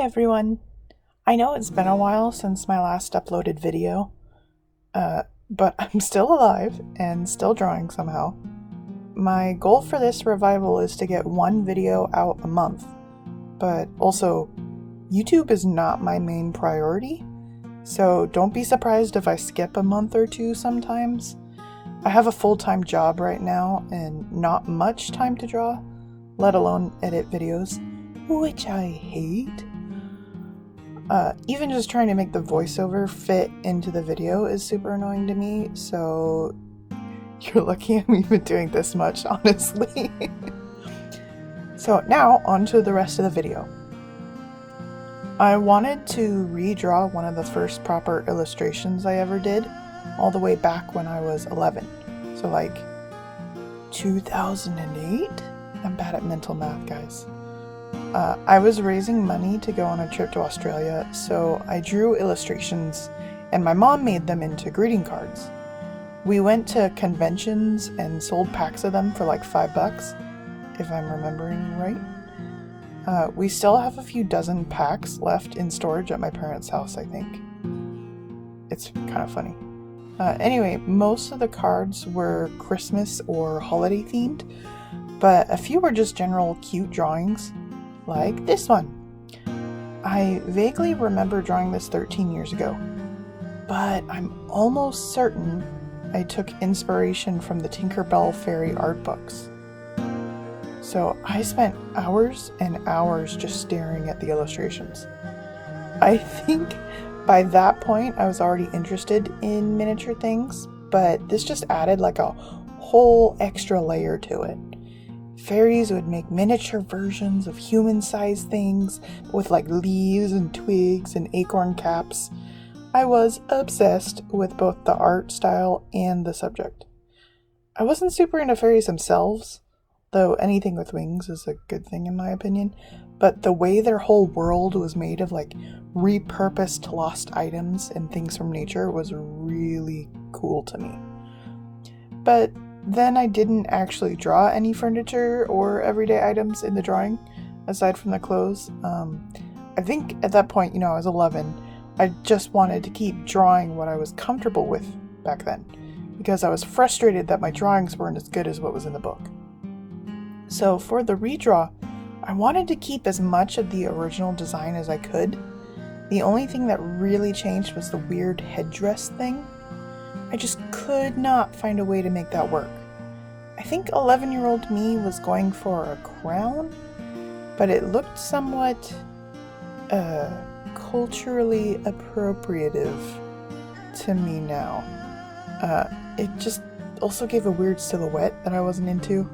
everyone! I know it's been a while since my last uploaded video, but I'm still alive and still drawing somehow. My goal for this revival is to get one video out a month, but also, YouTube is not my main priority, so don't be surprised if I skip a month or two sometimes. I have a full-time job right now and not much time to draw, let alone edit videos, which I hate. Even just trying to make the voiceover fit into the video is super annoying to me, so you're lucky I'm even doing this much, honestly. So now, on to the rest of the video. I wanted to redraw one of the first proper illustrations I ever did, all the way back when I was 11. So like 2008? I'm bad at mental math, guys. I was raising money to go on a trip to Australia, so I drew illustrations and my mom made them into greeting cards. We went to conventions and sold packs of them for like $5, if I'm remembering right. We still have a few dozen packs left in storage at my parents' house, I think. It's kind of funny. Anyway, most of the cards were Christmas or holiday themed, but a few were just general cute drawings. Like this one. I vaguely remember drawing this 13 years ago, but I'm almost certain I took inspiration from the Tinkerbell fairy art books. So I spent hours and hours just staring at the illustrations. I think by that point I was already interested in miniature things, but this just added like a whole extra layer to it. Fairies would make miniature versions of human-sized things with like leaves and twigs and acorn caps. I was obsessed with both the art style and the subject. I wasn't super into fairies themselves, though anything with wings is a good thing in my opinion, but the way their whole world was made of like repurposed lost items and things from nature was really cool to me. But then I didn't actually draw any furniture or everyday items in the drawing, aside from the clothes. I think at that point, I was 11, I just wanted to keep drawing what I was comfortable with back then, because I was frustrated that my drawings weren't as good as what was in the book. So for the redraw, I wanted to keep as much of the original design as I could. The only thing that really changed was the weird headdress thing. I just could not find a way to make that work. I think 11-year-old me was going for a crown, but it looked somewhat culturally appropriative to me now. It just also gave a weird silhouette that I wasn't into.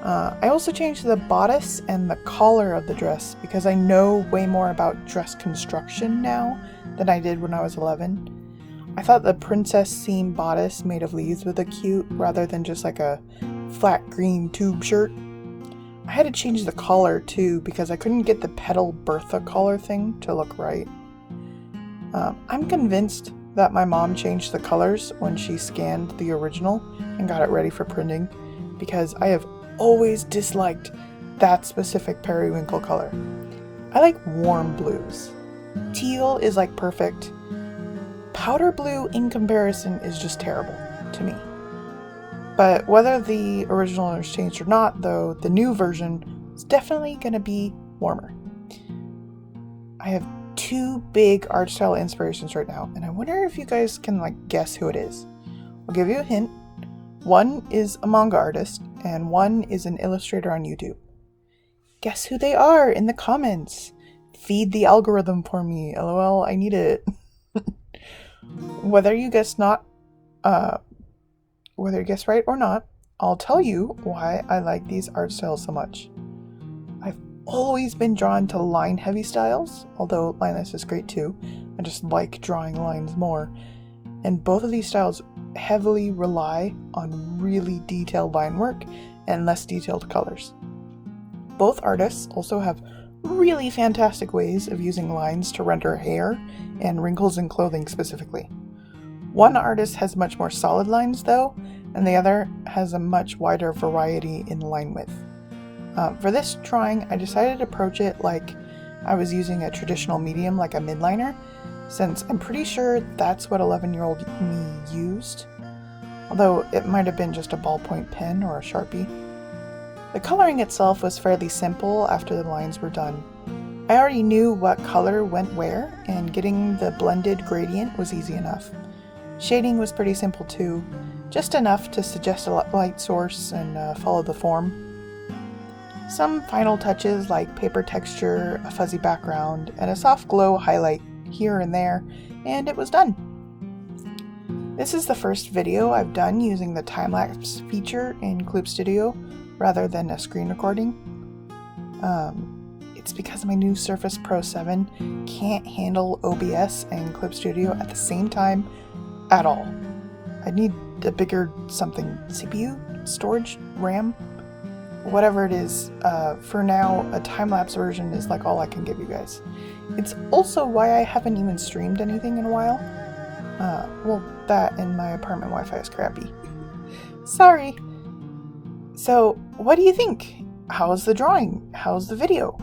I also changed the bodice and the collar of the dress because I know way more about dress construction now than I did when I was 11. I thought the princess seam bodice made of leaves was cute rather than just like a flat green tube shirt. I had to change the collar too because I couldn't get the petal Bertha collar thing to look right. I'm convinced that my mom changed the colors when she scanned the original and got it ready for printing, because I have always disliked that specific periwinkle color. I like warm blues. Teal is like perfect. Powder blue in comparison is just terrible to me. But whether the original is changed or not, though, the new version is definitely going to be warmer. I have two big art style inspirations right now, and I wonder if you guys can guess who it is. I'll give you a hint. One is a manga artist, and one is an illustrator on YouTube. Guess who they are in the comments. Feed the algorithm for me. LOL, I need it. Whether you guess right or not, I'll tell you why I like these art styles so much. I've always been drawn to line-heavy styles, although lineless is great too. I just like drawing lines more. And both of these styles heavily rely on really detailed line work and less detailed colors. Both artists also have really fantastic ways of using lines to render hair and wrinkles in clothing specifically. One artist has much more solid lines though, and the other has a much wider variety in line width. For this drawing, I decided to approach it like I was using a traditional medium like a midliner, since I'm pretty sure that's what 11-year-old me used, although it might have been just a ballpoint pen or a Sharpie. The coloring itself was fairly simple after the lines were done. I already knew what color went where, and getting the blended gradient was easy enough. Shading was pretty simple too, just enough to suggest a light source and follow the form. Some final touches like paper texture, a fuzzy background, and a soft glow highlight here and there, and it was done. This is the first video I've done using the time-lapse feature in Clip Studio rather than a screen recording. It's because my new Surface Pro 7 can't handle OBS and Clip Studio at the same time at all. I need a bigger something, CPU, storage, RAM, whatever it is. For now, a time-lapse version is like all I can give you guys. It's also why I haven't even streamed anything in a while. Well, that and my apartment Wi-Fi is crappy. Sorry. So, what do you think? How's the drawing? How's the video?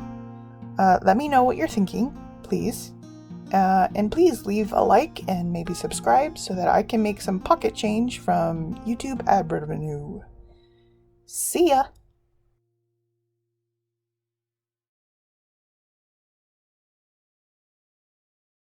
Let me know what you're thinking, please. And please leave a like and maybe subscribe so that I can make some pocket change from YouTube ad revenue. See ya!